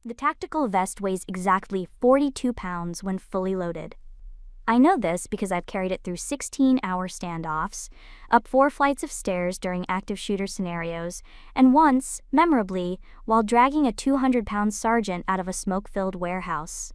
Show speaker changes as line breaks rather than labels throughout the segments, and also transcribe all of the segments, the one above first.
The tactical vest weighs exactly 42 pounds when fully loaded. I know this because I've carried it through 16-hour standoffs, up 4 flights of stairs during active shooter scenarios, and once, memorably, while dragging a 200-pound sergeant out of a smoke-filled warehouse.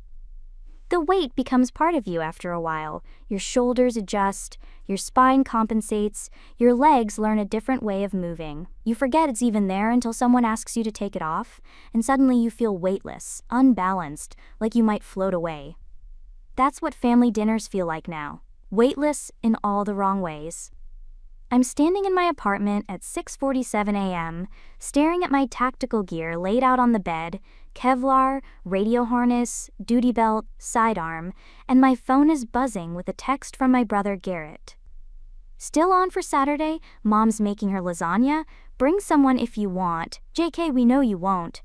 The weight becomes part of you after a while. Your shoulders adjust, your spine compensates, your legs learn a different way of moving. You forget it's even there until someone asks you to take it off, and suddenly you feel weightless, unbalanced, like you might float away. That's what family dinners feel like now, weightless in all the wrong ways. I'm standing in my apartment at 6:47 a.m., staring at my tactical gear laid out on the bed, Kevlar, radio harness, duty belt, sidearm, and my phone is buzzing with a text from my brother Garrett. Still on for Saturday? Mom's making her lasagna? Bring someone if you want. JK, we know you won't.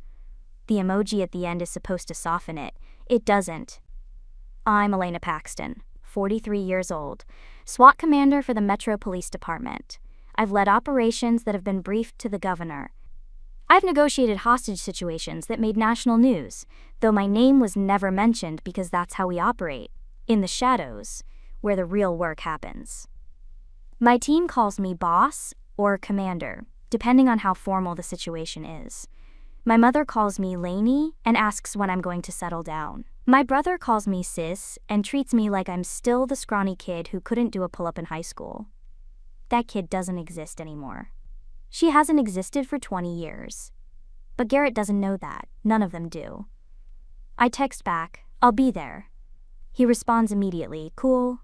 The emoji at the end is supposed to soften it. It doesn't. I'm Elena Paxton, 43 years old, SWAT commander for the Metro Police Department. I've led operations that have been briefed to the governor. I've negotiated hostage situations that made national news, though my name was never mentioned because that's how we operate, in the shadows, where the real work happens. My team calls me boss or commander, depending on how formal the situation is. My mother calls me Lainey and asks when I'm going to settle down. My brother calls me sis and treats me like I'm still the scrawny kid who couldn't do a pull-up in high school. That kid doesn't exist anymore. She hasn't existed for 20 years. But Garrett doesn't know that. None of them do. I text back, I'll be there. He responds immediately, cool.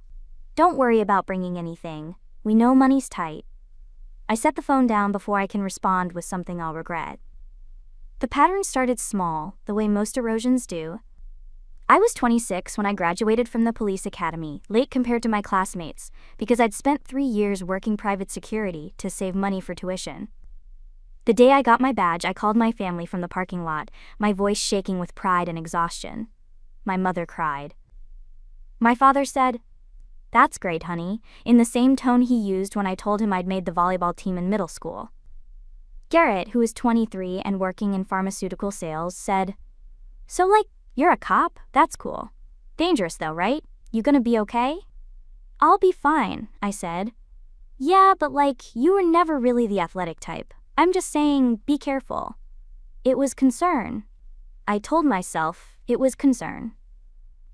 Don't worry about bringing anything. We know money's tight. I set the phone down before I can respond with something I'll regret. The pattern started small, the way most erosions do. I was 26 when I graduated from the police academy, late compared to my classmates, because I'd spent 3 years working private security to save money for tuition. The day I got my badge, I called my family from the parking lot, my voice shaking with pride and exhaustion. My mother cried. My father said, "That's great, honey," in the same tone he used when I told him I'd made the volleyball team in middle school. Garrett, who is 23 and working in pharmaceutical sales, said, "So you're a cop? That's cool. Dangerous though, right? You gonna be okay?" "I'll be fine," I said. "Yeah, but you were never really the athletic type. I'm just saying, be careful." It was concern. I told myself it was concern.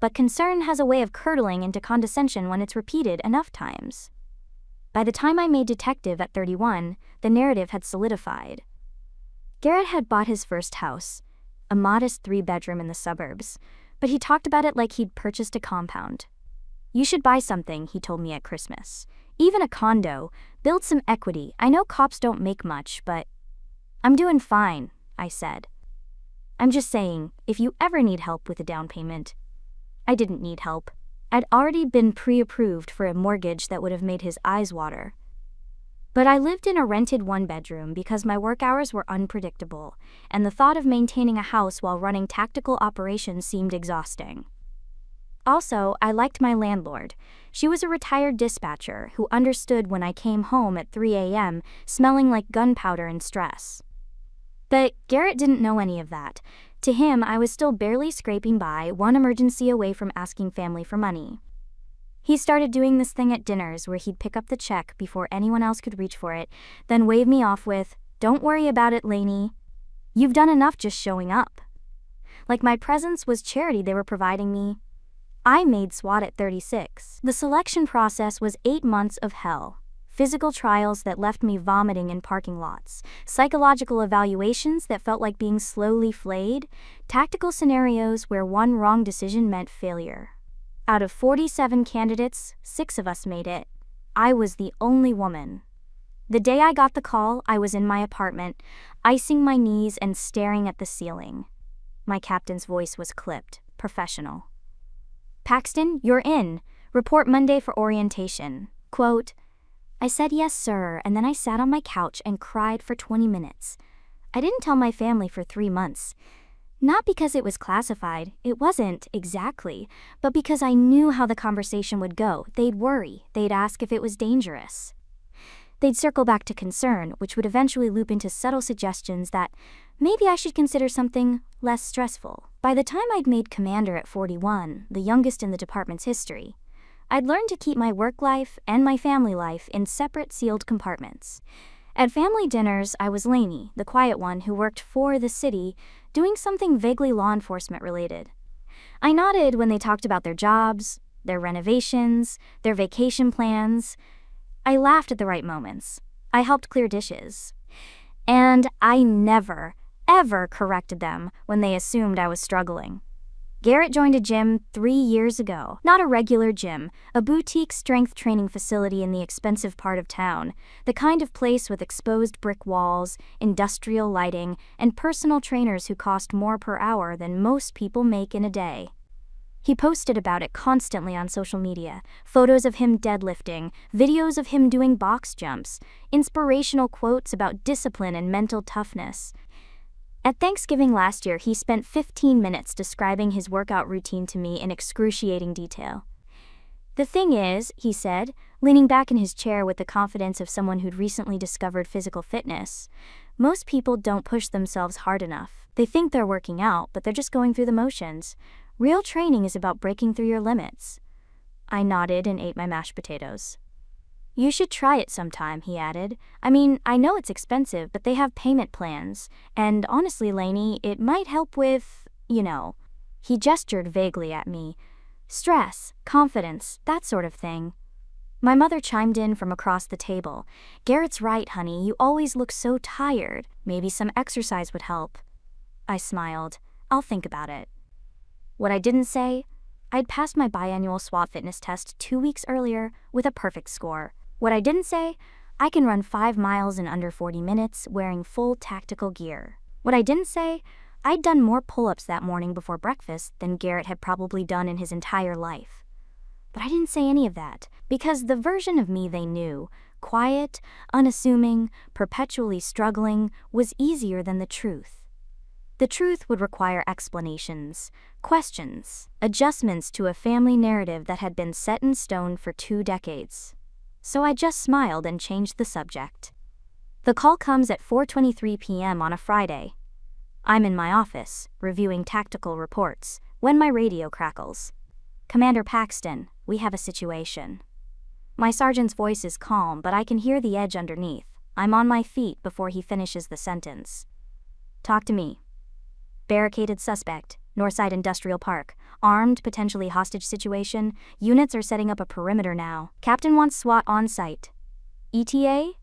But concern has a way of curdling into condescension when it's repeated enough times. By the time I made detective at 31, the narrative had solidified. Garrett had bought his first house, a modest 3-bedroom in the suburbs, but he talked about it like he'd purchased a compound. "You should buy something," he told me at Christmas. "Even a condo. Build some equity. I know cops don't make much, but..." "I'm doing fine," I said. "I'm just saying, if you ever need help with a down payment..." I didn't need help. I'd already been pre-approved for a mortgage that would have made his eyes water. But I lived in a rented 1-bedroom because my work hours were unpredictable, and the thought of maintaining a house while running tactical operations seemed exhausting. Also, I liked my landlord. She was a retired dispatcher who understood when I came home at 3 a.m. smelling like gunpowder and stress. But Garrett didn't know any of that. To him, I was still barely scraping by, one emergency away from asking family for money. He started doing this thing at dinners where he'd pick up the check before anyone else could reach for it, then wave me off with, "Don't worry about it, Lainey. You've done enough just showing up." Like my presence was charity they were providing me. I made SWAT at 36. The selection process was 8 months of hell. Physical trials that left me vomiting in parking lots, psychological evaluations that felt like being slowly flayed, tactical scenarios where one wrong decision meant failure. Out of 47 candidates, 6 of us made it. I was the only woman. The day I got the call, I was in my apartment, icing my knees and staring at the ceiling. My captain's voice was clipped, professional. "Paxton, you're in. Report Monday for orientation." Quote, I said yes, sir, and then I sat on my couch and cried for 20 minutes. I didn't tell my family for 3 months. Not because it was classified, it wasn't, exactly, but because I knew how the conversation would go. They'd worry, they'd ask if it was dangerous. They'd circle back to concern, which would eventually loop into subtle suggestions that maybe I should consider something less stressful. By the time I'd made commander at 41, the youngest in the department's history, I'd learned to keep my work life and my family life in separate sealed compartments. At family dinners, I was Lainey, the quiet one who worked for the city, doing something vaguely law enforcement related. I nodded when they talked about their jobs, their renovations, their vacation plans. I laughed at the right moments. I helped clear dishes. And I never, ever corrected them when they assumed I was struggling. Garrett joined a gym 3 years ago. Not a regular gym, a boutique strength training facility in the expensive part of town, the kind of place with exposed brick walls, industrial lighting, and personal trainers who cost more per hour than most people make in a day. He posted about it constantly on social media, photos of him deadlifting, videos of him doing box jumps, inspirational quotes about discipline and mental toughness. At Thanksgiving last year, he spent 15 minutes describing his workout routine to me in excruciating detail. "The thing is," he said, leaning back in his chair with the confidence of someone who'd recently discovered physical fitness, "most people don't push themselves hard enough. They think they're working out, but they're just going through the motions. Real training is about breaking through your limits." I nodded and ate my mashed potatoes. "You should try it sometime," he added. "I mean, I know it's expensive, but they have payment plans. And honestly, Lainey, it might help with, you know." He gestured vaguely at me. "Stress, confidence, that sort of thing." My mother chimed in from across the table. "Garrett's right, honey, you always look so tired. Maybe some exercise would help." I smiled. "I'll think about it." What I didn't say? I'd passed my biannual SWAT fitness test 2 weeks earlier with a perfect score. What I didn't say? I can run 5 miles in under 40 minutes wearing full tactical gear. What I didn't say? I'd done more pull-ups that morning before breakfast than Garrett had probably done in his entire life. But I didn't say any of that, because the version of me they knew, quiet, unassuming, perpetually struggling, was easier than the truth. The truth would require explanations, questions, adjustments to a family narrative that had been set in stone for 2 decades. So I just smiled and changed the subject. The call comes at 4:23 p.m. on a Friday. I'm in my office, reviewing tactical reports, when my radio crackles. "Commander Paxton, we have a situation." My sergeant's voice is calm, but I can hear the edge underneath. I'm on my feet before he finishes the sentence. "Talk to me." "Barricaded suspect, Northside Industrial Park. Armed, potentially hostage situation. Units are setting up a perimeter now. Captain wants SWAT on site. ETA?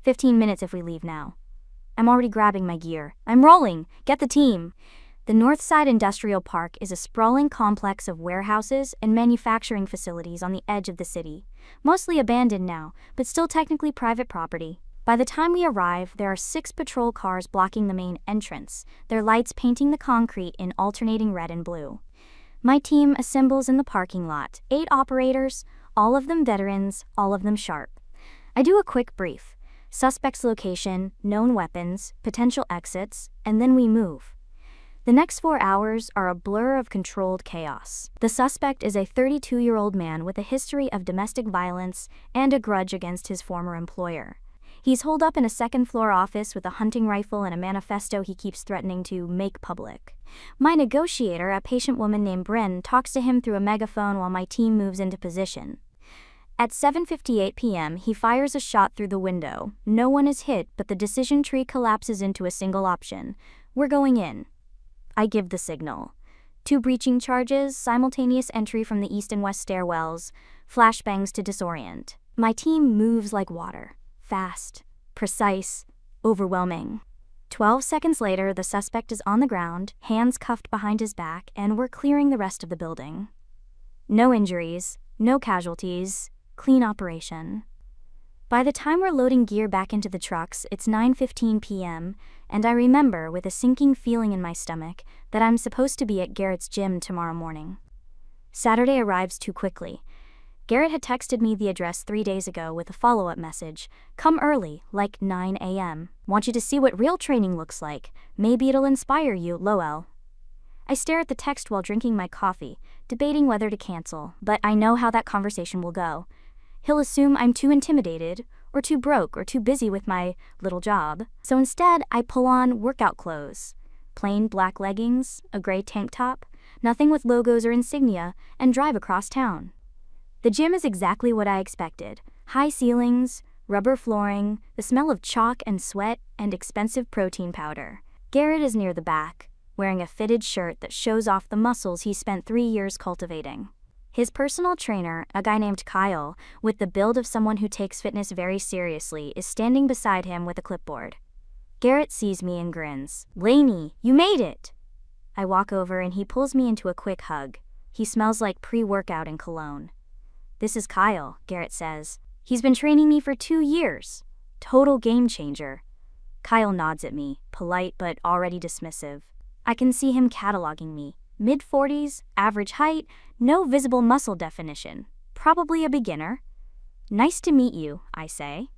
15 minutes if we leave now." I'm already grabbing my gear. "I'm rolling. Get the team." The Northside Industrial Park is a sprawling complex of warehouses and manufacturing facilities on the edge of the city. Mostly abandoned now, but still technically private property. By the time we arrive, there are 6 patrol cars blocking the main entrance, their lights painting the concrete in alternating red and blue. My team assembles in the parking lot, 8 operators, all of them veterans, all of them sharp. I do a quick brief. Suspect's location, known weapons, potential exits, and then we move. The next 4 hours are a blur of controlled chaos. The suspect is a 32-year-old man with a history of domestic violence and a grudge against his former employer. He's holed up in a second-floor office with a hunting rifle and a manifesto he keeps threatening to make public. My negotiator, a patient woman named Bryn, talks to him through a megaphone while my team moves into position. At 7:58 p.m., he fires a shot through the window. No one is hit, but the decision tree collapses into a single option. We're going in. I give the signal. 2 breaching charges, simultaneous entry from the east and west stairwells, flashbangs to disorient. My team moves like water. Fast, precise, overwhelming. 12 seconds later, the suspect is on the ground, hands cuffed behind his back, and we're clearing the rest of the building. No injuries, no casualties, clean operation. By the time we're loading gear back into the trucks, it's 9:15 p.m., and I remember, with a sinking feeling in my stomach, that I'm supposed to be at Garrett's gym tomorrow morning. Saturday arrives too quickly. Garrett had texted me the address 3 days ago with a follow-up message. "Come early, like 9 a.m. Want you to see what real training looks like. Maybe it'll inspire you, lol." I stare at the text while drinking my coffee, debating whether to cancel, but I know how that conversation will go. He'll assume I'm too intimidated, or too broke, or too busy with my little job. So instead, I pull on workout clothes. Plain black leggings, a gray tank top, nothing with logos or insignia, and drive across town. The gym is exactly what I expected. High ceilings, rubber flooring, the smell of chalk and sweat, and expensive protein powder. Garrett is near the back, wearing a fitted shirt that shows off the muscles he spent 3 years cultivating. His personal trainer, a guy named Kyle, with the build of someone who takes fitness very seriously, is standing beside him with a clipboard. Garrett sees me and grins. "Lainey, you made it!" I walk over and he pulls me into a quick hug. He smells like pre-workout and cologne. "This is Kyle," Garrett says. "He's been training me for 2 years. Total game changer." Kyle nods at me, polite but already dismissive. I can see him cataloging me. Mid-40s, average height, no visible muscle definition. Probably a beginner. "Nice to meet you," I say.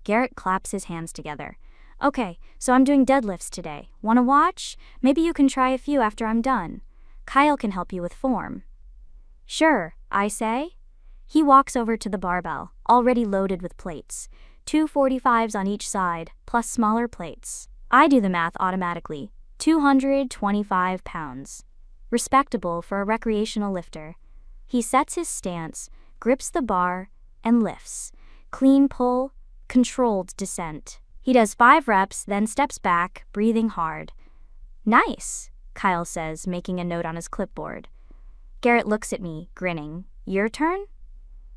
Garrett claps his hands together. "Okay, so I'm doing deadlifts today. Wanna watch? Maybe you can try a few after I'm done. Kyle can help you with form." "Sure," I say. He walks over to the barbell, already loaded with plates. 2 45s on each side, plus smaller plates. I do the math automatically. 225 pounds. Respectable for a recreational lifter. He sets his stance, grips the bar, and lifts. Clean pull, controlled descent. He does 5 reps, then steps back, breathing hard. "Nice," Kyle says, making a note on his clipboard. Garrett looks at me, grinning. "Your turn?"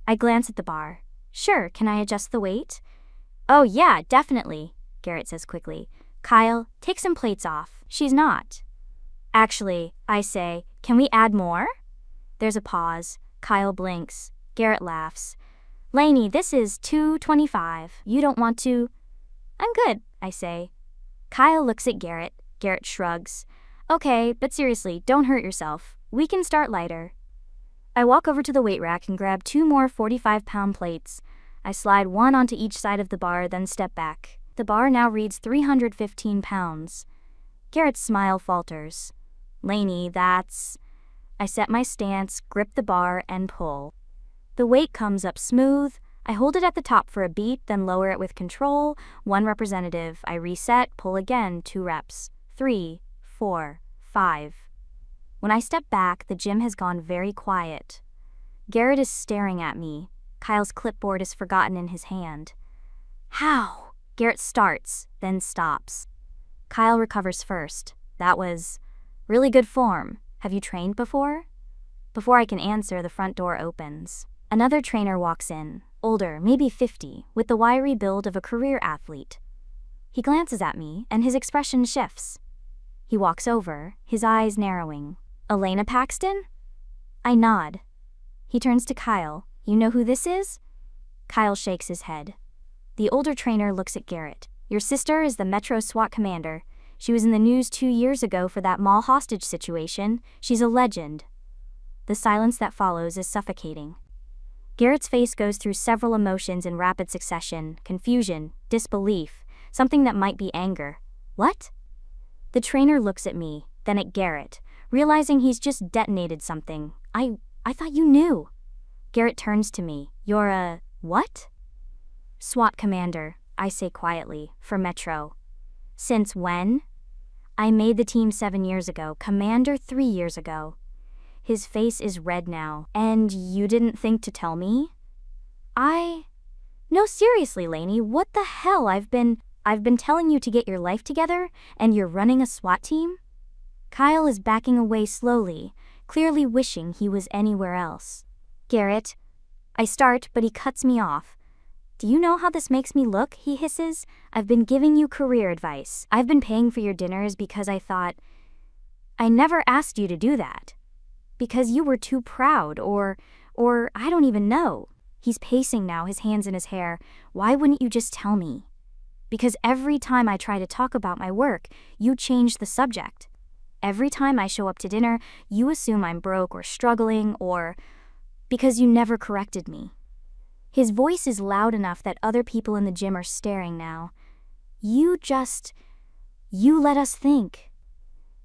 I glance at the bar. "Sure, can I adjust the weight?" "Oh yeah, definitely," Garrett says quickly. "Kyle, take some plates off. She's not." "Actually," I say, "can we add more?" There's a pause. Kyle blinks. Garrett laughs. "Lainey, this is 225. You don't want to?" "I'm good," I say. Kyle looks at Garrett. Garrett shrugs. "Okay, but seriously, don't hurt yourself. We can start lighter." I walk over to the weight rack and grab 2 more 45-pound plates. I slide one onto each side of the bar, then step back. The bar now reads 315 pounds. Garrett's smile falters. "Lainey, that's..." I set my stance, grip the bar, and pull. The weight comes up smooth. I hold it at the top for a beat, then lower it with control. 1 representative. I reset, pull again, 2 reps. 3, 4, 5. When I step back, the gym has gone very quiet. Garrett is staring at me. Kyle's clipboard is forgotten in his hand. "How?" Garrett starts, then stops. Kyle recovers first. "That was really good form. Have you trained before?" Before I can answer, the front door opens. Another trainer walks in, older, maybe 50, with the wiry build of a career athlete. He glances at me, and his expression shifts. He walks over, his eyes narrowing. "Elena Paxton?" I nod. He turns to Kyle. "You know who this is?" Kyle shakes his head. The older trainer looks at Garrett. "Your sister is the Metro SWAT commander. She was in the news 2 years ago for that mall hostage situation. She's a legend." The silence that follows is suffocating. Garrett's face goes through several emotions in rapid succession: confusion, disbelief, something that might be anger. "What?" The trainer looks at me, then at Garrett, realizing he's just detonated something. I thought you knew." Garrett turns to me. "You're a... what?" "SWAT commander," I say quietly, "for Metro." "Since when?" "I made the team 7 years ago, commander 3 years ago." His face is red now. "And you didn't think to tell me?" No, seriously, Lainey, what the hell? I've been telling you to get your life together, and you're running a SWAT team?" Kyle is backing away slowly, clearly wishing he was anywhere else. "Garrett," I start, but he cuts me off. "Do you know how this makes me look?" he hisses. "I've been giving you career advice. I've been paying for your dinners because I thought... I never asked you to do that. Because you were too proud, or I don't even know." He's pacing now, his hands in his hair. "Why wouldn't you just tell me?" "Because every time I try to talk about my work, you change the subject. Every time I show up to dinner, you assume I'm broke or struggling, or... because you never corrected me." His voice is loud enough that other people in the gym are staring now. You let us think."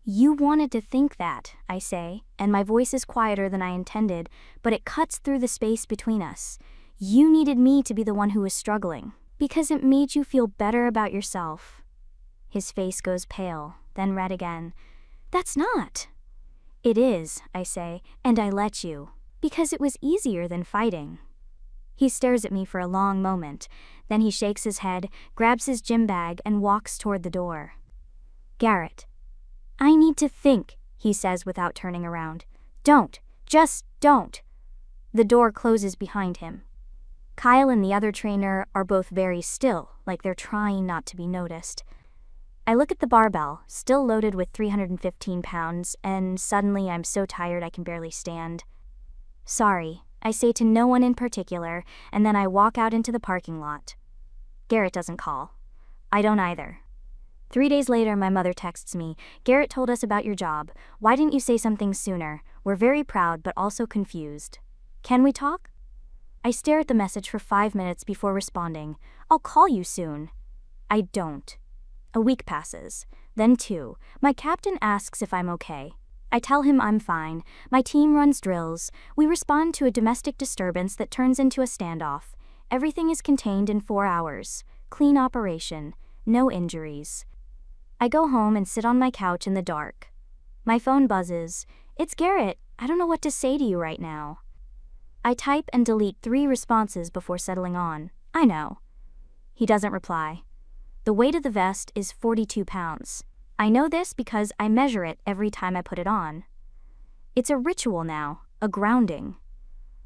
"You wanted to think that," I say, and my voice is quieter than I intended, but it cuts through the space between us. You needed me to be the one who was struggling, because it made you feel better about yourself. His face goes pale, then red again. That's not. It is, I say, and I let you, because it was easier than fighting. He stares at me for a long moment, then he shakes his head, grabs his gym bag, and walks toward the door. Garrett. I need to think, he says without turning around. Don't. Just don't. The door closes behind him. Kyle and the other trainer are both very still, like they're trying not to be noticed. I look at the barbell, still loaded with 315 pounds, and suddenly I'm so tired I can barely stand. Sorry, I say to no one in particular, and then I walk out into the parking lot. Garrett doesn't call. I don't either. 3 days later, my mother texts me, Garrett told us about your job. Why didn't you say something sooner? We're very proud but also confused. Can we talk? I stare at the message for 5 minutes before responding. I'll call you soon. I don't. A week passes, then 2. My captain asks if I'm okay. I tell him I'm fine. My team runs drills. We respond to a domestic disturbance that turns into a standoff. Everything is contained in 4 hours. Clean operation. No injuries. I go home and sit on my couch in the dark. My phone buzzes. It's Garrett. I don't know what to say to you right now. I type and delete 3 responses before settling on. I know. He doesn't reply. The weight of the vest is 42 pounds. I know this because I measure it every time I put it on. It's a ritual now, a grounding.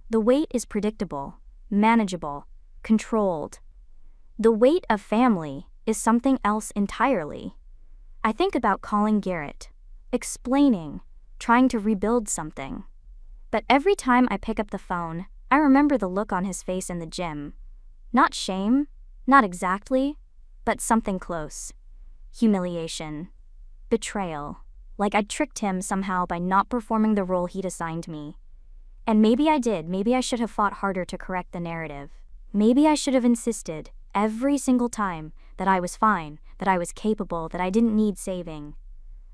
The weight is predictable, manageable, controlled. The weight of family is something else entirely. I think about calling Garrett, explaining, trying to rebuild something. But every time I pick up the phone, I remember the look on his face in the gym. Not shame, not exactly, but something close. Humiliation. Betrayal. Like I'd tricked him somehow by not performing the role he'd assigned me. And maybe I did. Maybe I should have fought harder to correct the narrative. Maybe I should have insisted, every single time, that I was fine, that I was capable, that I didn't need saving.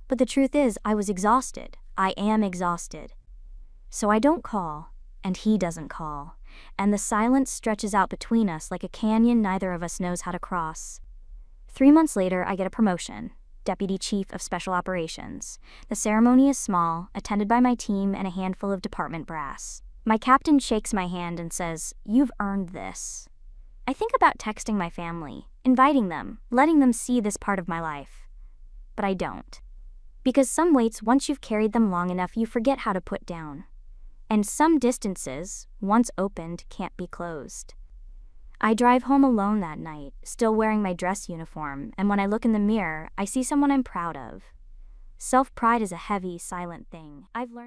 But the truth is, I was exhausted. I am exhausted. So I don't call, and he doesn't call, and the silence stretches out between us like a canyon neither of us knows how to cross. 3 months later, I get a promotion, Deputy Chief of Special Operations. The ceremony is small, attended by my team and a handful of department brass. My captain shakes my hand and says, "You've earned this." I think about texting my family, inviting them, letting them see this part of my life. But I don't. Because some weights, once you've carried them long enough, you forget how to put down. And some distances, once opened, can't be closed. I drive home alone that night, still wearing my dress uniform, and when I look in the mirror, I see someone I'm proud of. Self-pride is a heavy, silent thing. I've learned